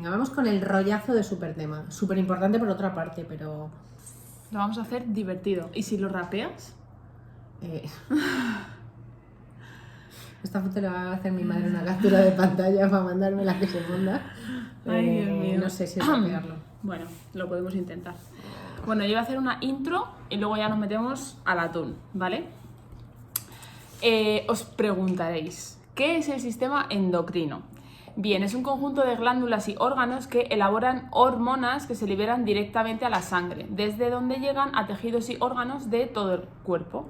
venga, vamos con el rollazo de súper tema. Súper importante por otra parte, pero... Lo vamos a hacer divertido. ¿Y si lo rapeas? Esta foto le va a hacer mi madre una captura de pantalla para mandarme la que se manda. Ay, Dios mío. No sé si rapearlo. Bueno, lo podemos intentar. Bueno, yo voy a hacer una intro y luego ya nos metemos al atún, ¿vale? Os preguntaréis, ¿qué es el sistema endocrino? Bien, es un conjunto de glándulas y órganos que elaboran hormonas que se liberan directamente a la sangre, desde donde llegan a tejidos y órganos de todo el cuerpo.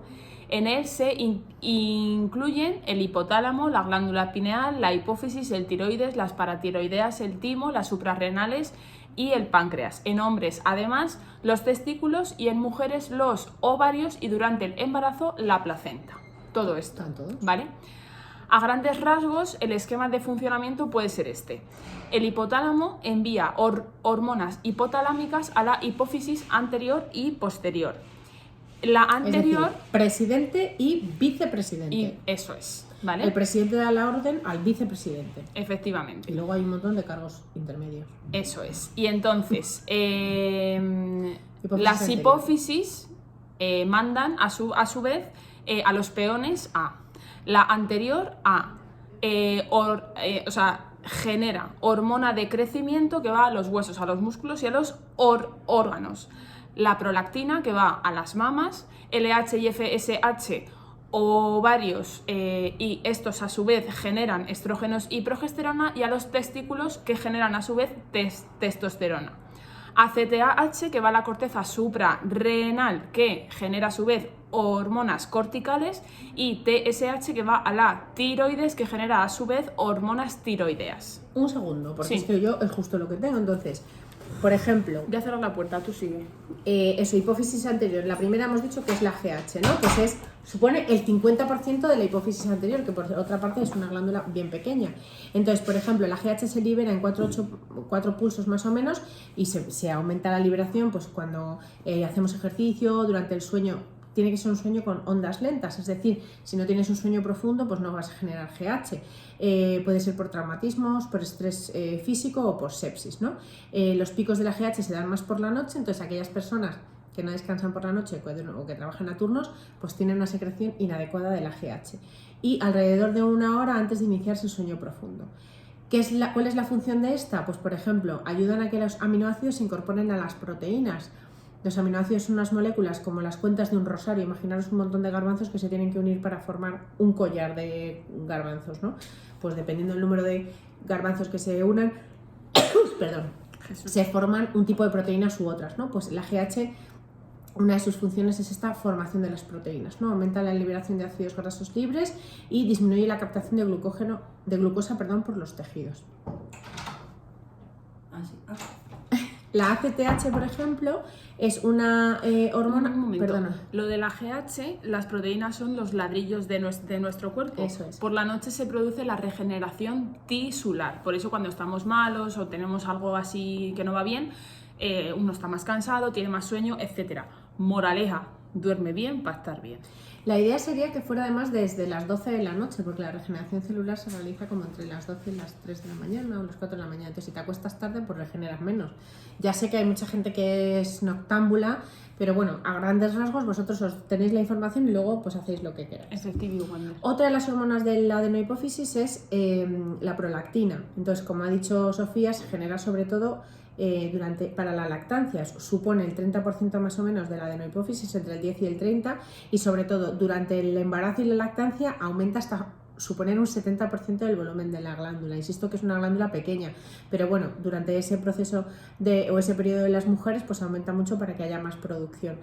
En él se incluyen el hipotálamo, la glándula pineal, la hipófisis, el tiroides, las paratiroideas, el timo, las suprarrenales y el páncreas. En hombres, además, los testículos y en mujeres los ovarios y durante el embarazo la placenta. Todo esto, ¿vale? A grandes rasgos, el esquema de funcionamiento puede ser este. El hipotálamo envía hormonas hipotalámicas a la hipófisis anterior y posterior. La anterior... Es decir, presidente y vicepresidente. Y eso es, ¿vale? El presidente da la orden al vicepresidente. Efectivamente. Y luego hay un montón de cargos intermedios. Eso es. Y entonces, las anterior. hipófisis mandan a su vez a los peones a... La anterior a... o sea, genera hormona de crecimiento que va a los huesos, a los músculos y a los órganos. La prolactina que va a las mamas, LH y FSH ovarios y estos a su vez generan estrógenos y progesterona, y a los testículos que generan a su vez testosterona. ACTH que va a la corteza suprarrenal que genera a su vez hormonas corticales, y TSH que va a la tiroides que genera a su vez hormonas tiroideas. Un segundo, porque Sí. es que yo es justo lo que tengo. Entonces, por ejemplo, Voy a cerrar la puerta, tú sigue. eso, hipófisis anterior. La primera hemos dicho que es la GH, ¿no? Pues supone el 50% de la hipófisis anterior, que por otra parte es una glándula bien pequeña. Entonces, por ejemplo, la GH se libera en 4 pulsos más o menos, y se aumenta la liberación pues cuando hacemos ejercicio, durante el sueño. Tiene que ser un sueño con ondas lentas, es decir, si no tienes un sueño profundo, pues no vas a generar GH. Puede ser por traumatismos, por estrés físico o por sepsis, ¿no? Los picos de la GH se dan más por la noche, entonces aquellas personas que no descansan por la noche o que trabajan a turnos, pues tienen una secreción inadecuada de la GH. Y alrededor de 1 hora antes de iniciarse el sueño profundo. ¿Cuál es la función de esta? Pues, por ejemplo, ayudan a que los aminoácidos se incorporen a las proteínas. Los aminoácidos son unas moléculas como las cuentas de un rosario. Imaginaros un montón de garbanzos que se tienen que unir para formar un collar de garbanzos, ¿no? Pues dependiendo del número de garbanzos que se unan, perdón, se forman un tipo de proteínas u otras, ¿no? Pues la GH, una de sus funciones es esta formación de las proteínas, ¿no? Aumenta la liberación de ácidos grasos libres y disminuye la captación de glucosa por los tejidos. La ACTH, por ejemplo, es una hormona... Un momento. Perdona. Lo de la GH, las proteínas son los ladrillos de nuestro cuerpo. Eso es. Por la noche se produce la regeneración tisular. Por eso cuando estamos malos o tenemos algo así que no va bien, uno está más cansado, tiene más sueño, etc. Moraleja, duerme bien para estar bien. La idea sería que fuera además desde las 12 de la noche, porque la regeneración celular se realiza como entre las 12 y las 3 de la mañana o las 4 de la mañana. Entonces, si te acuestas tarde, pues regeneras menos. Ya sé que hay mucha gente que es noctámbula, pero bueno, a grandes rasgos vosotros os tenéis la información y luego pues hacéis lo que queráis. Efectivo, Wander. Otra de las hormonas de la adenohipófisis es la prolactina. Entonces, como ha dicho Sofía, se genera sobre todo para la lactancia. Supone el 30% más o menos de la adenohipófisis, entre el 10 y el 30%, y sobre todo durante el embarazo y la lactancia aumenta hasta suponer un 70% del volumen de la glándula. Insisto que es una glándula pequeña, pero bueno, durante ese proceso o ese periodo de las mujeres, pues aumenta mucho para que haya más producción.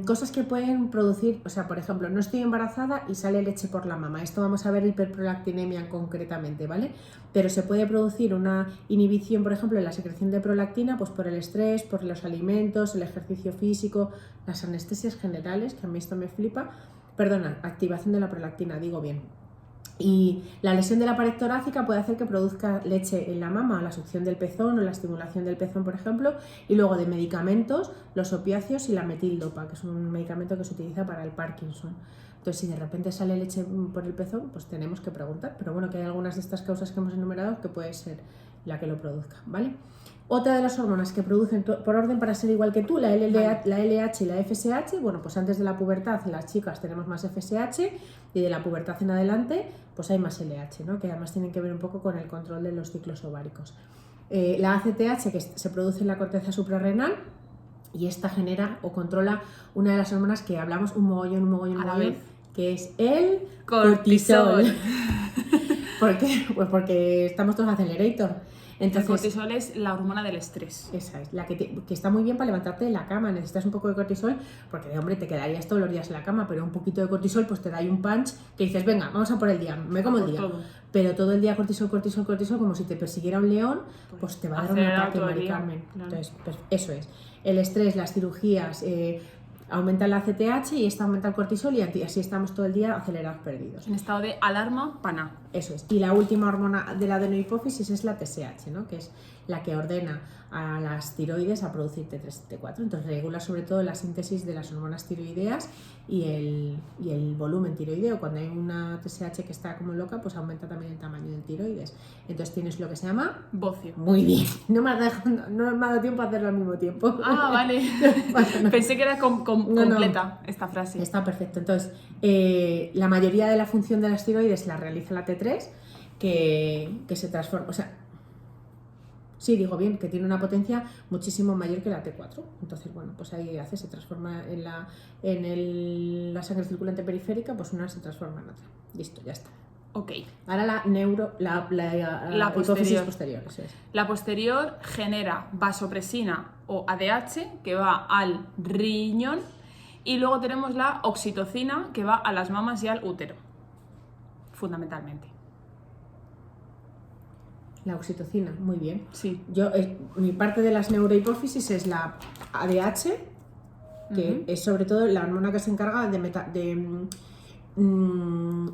Cosas que pueden producir, o sea, por ejemplo, no estoy embarazada y sale leche por la mama. Esto vamos a ver hiperprolactinemia concretamente, ¿vale? Pero se puede producir una inhibición, por ejemplo, en la secreción de prolactina, pues por el estrés, por los alimentos, el ejercicio físico, las anestesias generales, que a mí esto me flipa. Perdona, activación de la prolactina, digo bien. Y la lesión de la pared torácica puede hacer que produzca leche en la mama, la succión del pezón o la estimulación del pezón, por ejemplo. Y luego de medicamentos, los opiáceos y la metildopa, que es un medicamento que se utiliza para el Parkinson. Entonces, si de repente sale leche por el pezón, pues tenemos que preguntar. Pero bueno, que hay algunas de estas causas que hemos enumerado que puede ser la que lo produzca, ¿vale? Otra de las hormonas que producen por orden para ser igual que tú, la LH y la FSH, bueno, pues antes de la pubertad las chicas tenemos más FSH y de la pubertad en adelante pues hay más LH, ¿no? Que además tienen que ver un poco con el control de los ciclos ováricos. La ACTH, que se produce en la corteza suprarrenal, y esta genera o controla una de las hormonas que hablamos un mogollón, que es el cortisol. ¿Por qué? Pues porque estamos todos acelerator. Entonces, el cortisol es la hormona del estrés. Esa es, la que está muy bien para levantarte de la cama. Necesitas un poco de cortisol, porque de hombre te quedarías todos los días en la cama, pero un poquito de cortisol pues te da ahí un punch que dices, venga, vamos a por el día, me como el día. Todo. Pero todo el día cortisol, como si te persiguiera un león, pues te va a dar un ataque, Mari Carmen. Claro. Entonces, pues eso es. El estrés, las cirugías, aumenta la ACTH y esta aumenta el cortisol y así estamos todo el día acelerados, perdidos. En estado de alarma, pana. Eso es. Y la última hormona de la adenohipófisis es la TSH, ¿no? Que es la que ordena a las tiroides a producir T3 y T4. Entonces regula sobre todo la síntesis de las hormonas tiroideas y el volumen tiroideo. Cuando hay una TSH que está como loca, pues aumenta también el tamaño del tiroides. Entonces tienes lo que se llama... bocio. Muy bien. No me ha dado tiempo a hacerlo al mismo tiempo. Ah, vale. No. Pensé que era completa esta frase. Está perfecto. Entonces, la mayoría de la función de las tiroides la realiza la T3, que se transforma... O sea, sí, digo bien, que tiene una potencia muchísimo mayor que la T4. Entonces, bueno, pues ahí se transforma en la sangre circulante periférica, pues una se transforma en otra. Listo, ya está. Ok. Ahora la hipófisis posterior. Eso es. La posterior genera vasopresina o ADH, que va al riñón, y luego tenemos la oxitocina, que va a las mamas y al útero, fundamentalmente. La oxitocina, muy bien. Sí. Mi parte de las neurohipófisis es la ADH, que es sobre todo la hormona que se encarga de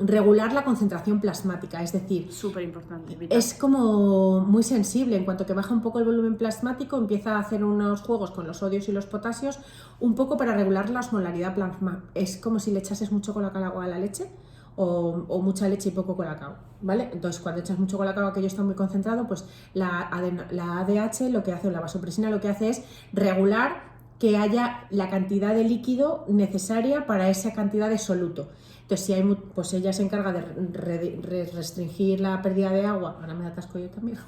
regular la concentración plasmática, es decir, súper importante. Es como muy sensible. En cuanto que baja un poco el volumen plasmático, empieza a hacer unos juegos con los sodios y los potasios, un poco para regular la osmolaridad plasma. Es como si le echases mucho colacao a la leche, o mucha leche y poco colacao, ¿vale? Entonces, cuando echas mucho colacao, aquello está muy concentrado, pues la ADH lo que hace, o la vasopresina lo que hace es regular que haya la cantidad de líquido necesaria para esa cantidad de soluto. Entonces, si hay, pues ella se encarga de restringir la pérdida de agua. Ahora me atasco yo también.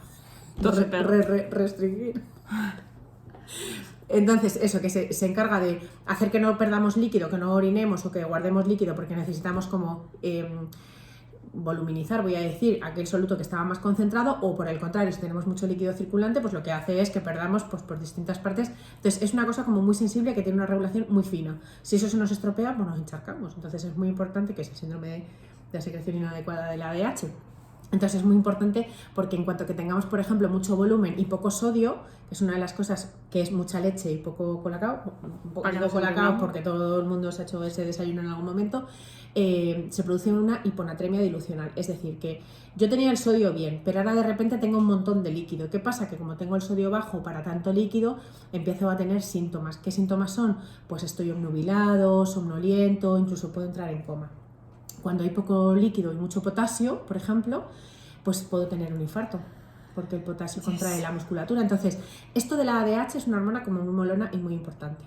Restringir. Entonces, eso, que se encarga de hacer que no perdamos líquido, que no orinemos o que guardemos líquido porque necesitamos como voluminizar, voy a decir, aquel soluto que estaba más concentrado, o por el contrario, si tenemos mucho líquido circulante, pues lo que hace es que perdamos pues, por distintas partes. Entonces, es una cosa como muy sensible que tiene una regulación muy fina. Si eso se nos estropea, pues nos encharcamos. Entonces, es muy importante que ese síndrome de la secreción inadecuada de la ADH. Entonces es muy importante porque en cuanto que tengamos, por ejemplo, mucho volumen y poco sodio, que es una de las cosas que es mucha leche y poco colacao, porque todo el mundo se ha hecho ese desayuno en algún momento, se produce una hiponatremia dilucional. Es decir, que yo tenía el sodio bien, pero ahora de repente tengo un montón de líquido. ¿Qué pasa? Que como tengo el sodio bajo para tanto líquido, empiezo a tener síntomas. ¿Qué síntomas son? Pues estoy obnubilado, somnoliento, incluso puedo entrar en coma. Cuando hay poco líquido y mucho potasio, por ejemplo, pues puedo tener un infarto, porque el potasio contrae la musculatura. Entonces, esto de la ADH es una hormona como muy molona y muy importante.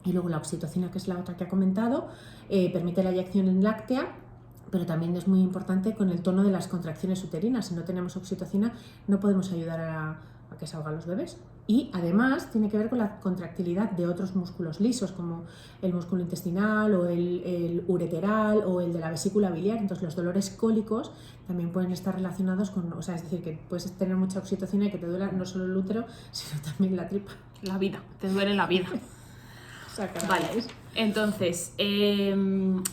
Y luego la oxitocina, que es la otra que ha comentado, permite la eyección láctea, pero también es muy importante con el tono de las contracciones uterinas. Si no tenemos oxitocina, no podemos ayudar a que salgan los bebés. Y además tiene que ver con la contractilidad de otros músculos lisos, como el músculo intestinal o el ureteral o el de la vesícula biliar. Entonces los dolores cólicos también pueden estar relacionados con, o sea, es decir, que puedes tener mucha oxitocina y que te duela no solo el útero, sino también la tripa. La vida, te duele la vida. Vale, entonces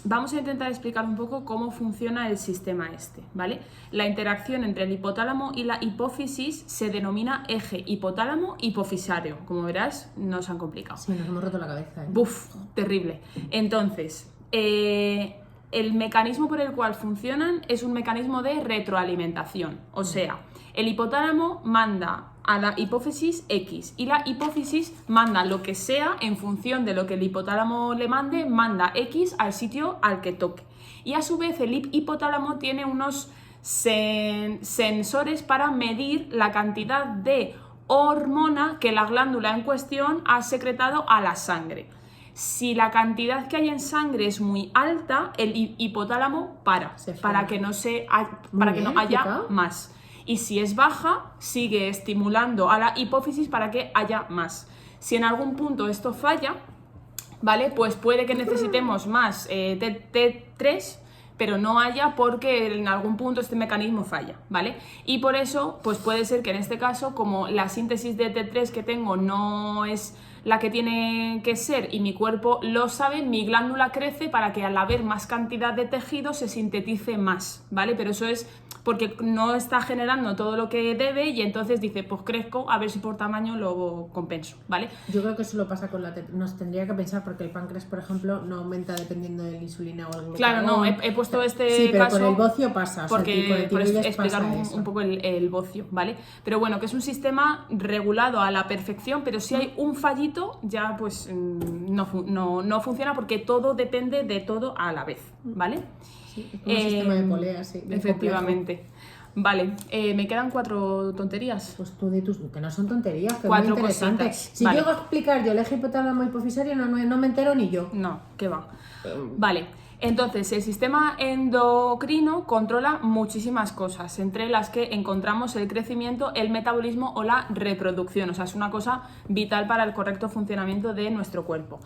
vamos a intentar explicar un poco cómo funciona el sistema este, ¿vale? La interacción entre el hipotálamo y la hipófisis se denomina eje hipotálamo-hipofisario. Como verás, nos han complicado. Sí, nos hemos roto la cabeza, ¿eh? Buf, terrible. Entonces, el mecanismo por el cual funcionan es un mecanismo de retroalimentación. O sea, el hipotálamo manda a la hipófisis X y la hipófisis manda lo que sea en función de lo que el hipotálamo le manda X al sitio al que toque. Y a su vez el hipotálamo tiene unos sensores para medir la cantidad de hormona que la glándula en cuestión ha secretado a la sangre. Si la cantidad que hay en sangre es muy alta, el hipotálamo para que no haya más. Y si es baja, sigue estimulando a la hipófisis para que haya más. Si en algún punto esto falla, ¿vale? Pues puede que necesitemos más T3, pero no haya porque en algún punto este mecanismo falla, ¿vale? Y por eso, pues puede ser que en este caso, como la síntesis de T3 que tengo no es la que tiene que ser y mi cuerpo lo sabe, mi glándula crece para que al haber más cantidad de tejido se sintetice más, ¿vale? Pero eso es porque no está generando todo lo que debe y entonces dice, pues crezco, a ver si por tamaño lo compenso, ¿vale? Yo creo que eso lo pasa con nos tendría que pensar porque el páncreas, por ejemplo, no aumenta dependiendo de la insulina o el glucagón. Claro, no, he puesto este sí, pero caso con el bocio pasa, porque con el tiroides explicar pasa un poco el bocio, ¿vale? Pero bueno, que es un sistema regulado a la perfección, pero si hay un fallito ya pues no funciona porque todo depende de todo a la vez, ¿vale? Sí, es como un sistema de polea, sí. Efectivamente. Vale, me quedan 4 tonterías. Pues tú di tus, que no son tonterías, que 4 es muy interesante. cositas. Si Vale. llego a explicar yo el eje hipotálamo hipofisario, no me entero ni yo. No, ¿qué va? Vale, entonces el sistema endocrino controla muchísimas cosas, entre las que encontramos el crecimiento, el metabolismo o la reproducción. O sea, es una cosa vital para el correcto funcionamiento de nuestro cuerpo.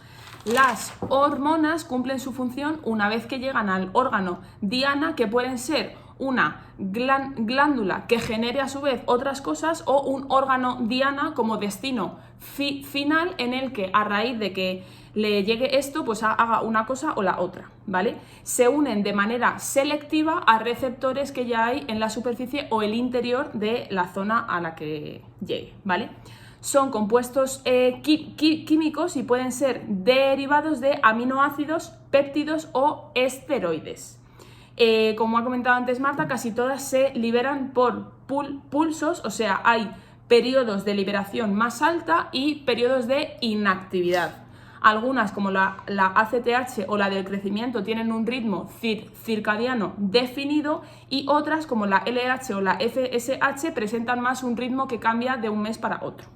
Las hormonas cumplen su función una vez que llegan al órgano diana, que pueden ser una glándula que genere a su vez otras cosas o un órgano diana como destino final en el que a raíz de que le llegue esto pues haga una cosa o la otra, ¿vale? Se unen de manera selectiva a receptores que ya hay en la superficie o el interior de la zona a la que llegue, ¿vale? Son compuestos químicos y pueden ser derivados de aminoácidos, péptidos o esteroides. Como ha comentado antes Marta, casi todas se liberan por pulsos, o sea, hay periodos de liberación más alta y periodos de inactividad. Algunas, como la ACTH o la del crecimiento, tienen un ritmo circadiano definido y otras, como la LH o la FSH, presentan más un ritmo que cambia de un mes para otro,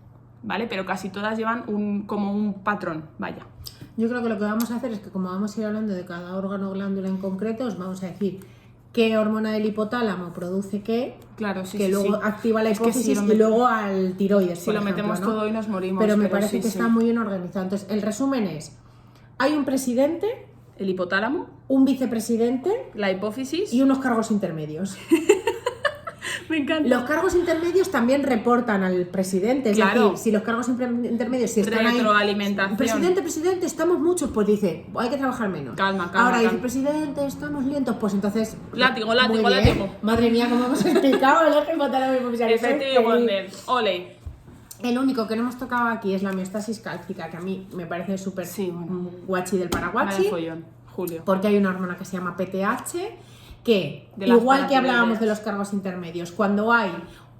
¿vale? Pero casi todas llevan como un patrón, vaya. Yo creo que lo que vamos a hacer es que como vamos a ir hablando de cada órgano o glándula en concreto, os vamos a decir qué hormona del hipotálamo produce qué, claro, sí, que sí, luego sí. activa la Es que hipófisis si y luego al tiroides, si por lo ejemplo, metemos ¿no? todo y nos morimos. Pero me parece sí, que sí. está muy bien organizado. Entonces, el resumen es, hay un presidente, El hipotálamo, un vicepresidente la hipófisis y unos cargos intermedios. Me encanta. Los cargos intermedios también reportan al presidente, es Claro. decir, si los cargos intermedios si están ahí, Retroalimentación. presidente, estamos muchos, pues dice, hay que trabajar menos. Calma. Ahora dice, presidente, estamos lentos, pues entonces... Látigo. muy bien. Madre mía, cómo hemos explicado el eje hipotálamo hipofisario. Efectivo Wonder. Ole. El único que no hemos tocado aquí es la homeostasis cálcica, que a mí me parece súper Sí, bueno. guachi del Vaya paraguachi, follón, Julio. porque hay una hormona que se llama PTH, que De las igual que hablábamos paratiroides. de los cargos intermedios, cuando hay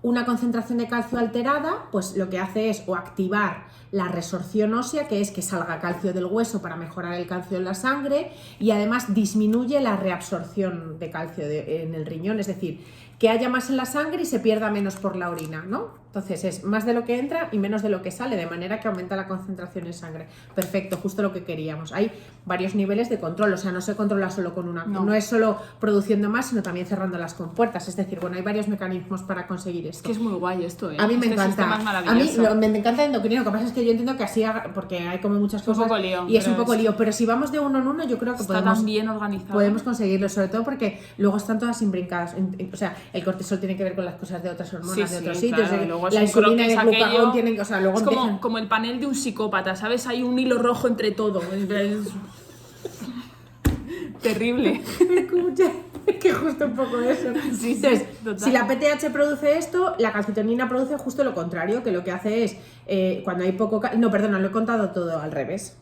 una concentración de calcio alterada, pues lo que hace es o activar la resorción ósea, que es que salga calcio del hueso para mejorar el calcio en la sangre, y además disminuye la reabsorción de calcio en el riñón, es decir, que haya más en la sangre y se pierda menos por la orina, ¿no? Entonces es más de lo que entra y menos de lo que sale, de manera que aumenta la concentración en sangre. Perfecto, justo lo que queríamos. Hay varios niveles de control, o sea, no se controla solo con una, no es solo produciendo más, sino también cerrando las compuertas. Es decir, bueno, hay varios mecanismos para conseguir esto. Es que es muy guay esto, ¿eh? A mí me Este encanta. sistema es A mí maravilloso. me encanta el endocrino. Lo que pasa es que yo entiendo que así, porque hay como muchas un cosas poco lío, y es un pero poco es- lío. Pero si vamos de uno en uno, yo creo que Está tan bien organizado. podemos conseguirlo, sobre todo porque luego están todas imbrincadas. O sea, el cortisol tiene que ver con las cosas de otras hormonas, Sí, de sí, otros sitios. claro, y luego es La un insulina y el croquis glucagón aquello. tienen que, o sea, luego Es empiezan. como el panel de un psicópata, ¿sabes? Hay un hilo rojo entre todo. Es terrible. Escucha, es que justo un poco eso. Sí, Entonces, total. si la PTH produce esto, la calcitonina produce justo lo contrario, que lo que hace es, cuando hay poco... No, perdona, lo he contado todo al revés.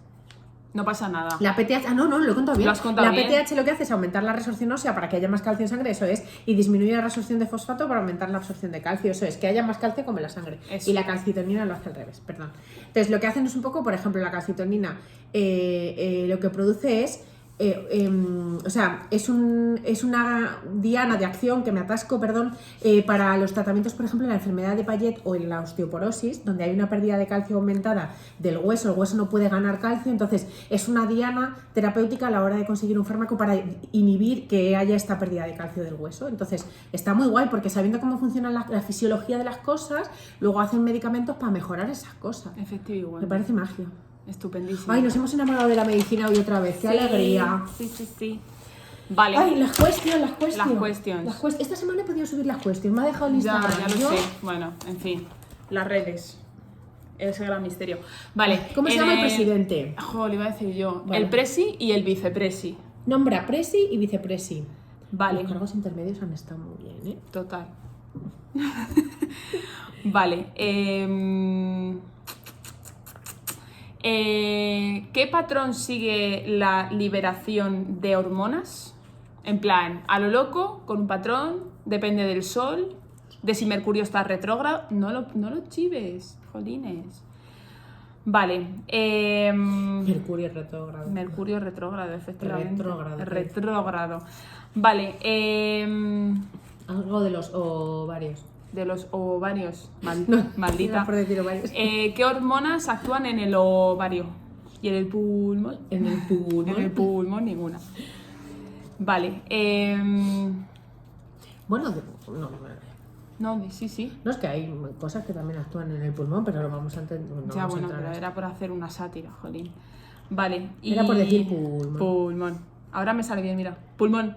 No pasa nada. La PTH, no, lo he contado bien. Lo has contado la bien. PTH lo que hace es aumentar la resorción ósea para que haya más calcio en sangre, eso es, y disminuye la resorción de fosfato para aumentar la absorción de calcio, eso es, que haya más calcio como en la sangre. Eso. Y la calcitonina lo hace al revés, perdón. Entonces, lo que hacen es un poco, por ejemplo, la calcitonina lo que produce es o sea, es una diana de acción, que me atasco, perdón, para los tratamientos, por ejemplo, en la enfermedad de Payet o en la osteoporosis, donde hay una pérdida de calcio aumentada del hueso, el hueso no puede ganar calcio, entonces es una diana terapéutica a la hora de conseguir un fármaco para inhibir que haya esta pérdida de calcio del hueso. Entonces está muy guay, porque sabiendo cómo funciona la fisiología de las cosas, luego hacen medicamentos para mejorar esas cosas. Efectivo. Me parece magia. Estupendísimo. Ay, nos hemos enamorado de la medicina hoy otra vez. ¡Qué alegría! Sí. Vale. Ay, las questions. Esta semana he podido subir las questions. Me ha dejado el Instagram. Ya lo sé. Bueno, en fin. Las redes. Ese gran misterio. Vale. ¿Cómo se llama el presidente? Jo, le iba a decir yo. Vale. El presi y el vicepresi. Nombra presi y vicepresi. Vale. Los cargos intermedios han estado muy bien, ¿eh? Total. Vale. ¿Qué patrón sigue la liberación de hormonas? En plan, a lo loco, con un patrón, depende del sol, de si Mercurio está retrógrado. No lo chives, jolines. Vale. Mercurio retrógrado. Mercurio retrógrado, efectivamente. Retrógrado. Retrógrado. Vale. Algo de los ovarios. De los ovarios. Maldita. Era por decir ovarios. ¿Qué hormonas actúan en el ovario? ¿Y en el pulmón? En el pulmón. En el pulmón ninguna. Vale. Bueno, No, sí. no es que hay cosas que también actúan en el pulmón, pero lo vamos a entender. No Ya, vamos a bueno, entrar pero en esto. era por hacer una sátira, jolín. Vale. Era por decir pulmón. Pulmón. Ahora me sale bien, mira. Pulmón.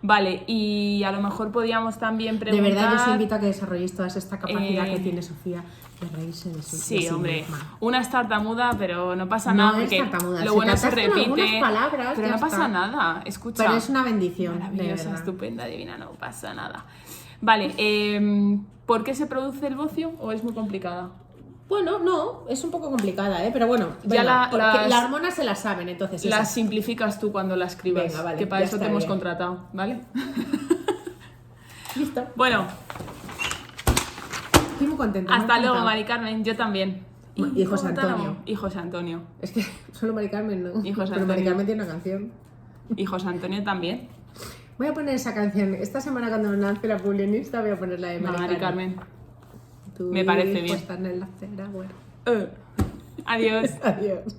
Vale, y a lo mejor podíamos también preguntar... De verdad, yo os invito a que desarrolléis toda esta capacidad que tiene Sofía de reírse de su Sí, de hombre. misma. Una es tartamuda, pero no pasa No nada. es porque tartamuda, lo se bueno te se atascan repite. algunas palabras, Pero ya no pasa está. nada. Escucha. Pero es una bendición, de Maravillosa, verdad. estupenda, divina, no pasa nada. Vale, ¿por qué se produce el bocio o es muy complicada? Bueno, no, es un poco complicada, pero bueno, Ya venga, porque las- las hormonas se las saben, entonces Las esas. simplificas tú cuando la escribas. Venga, vale, que para ya eso te está hemos bien. contratado, ¿vale? Listo. Bueno, Estoy muy contenta. me ha hasta luego, encantado. Mari Carmen, yo también. Y José Antonio. Y José Antonio. Es que solo Mari Carmen no. Y José Pero Mari Antonio. Carmen tiene una canción. Y José Antonio también. Voy a poner esa canción. Esta semana cuando me lance la publi en Insta voy a poner la de Mari, Mari Carmen. Tú Me parece bien. puesta en la acera, bueno. Adiós. Adiós.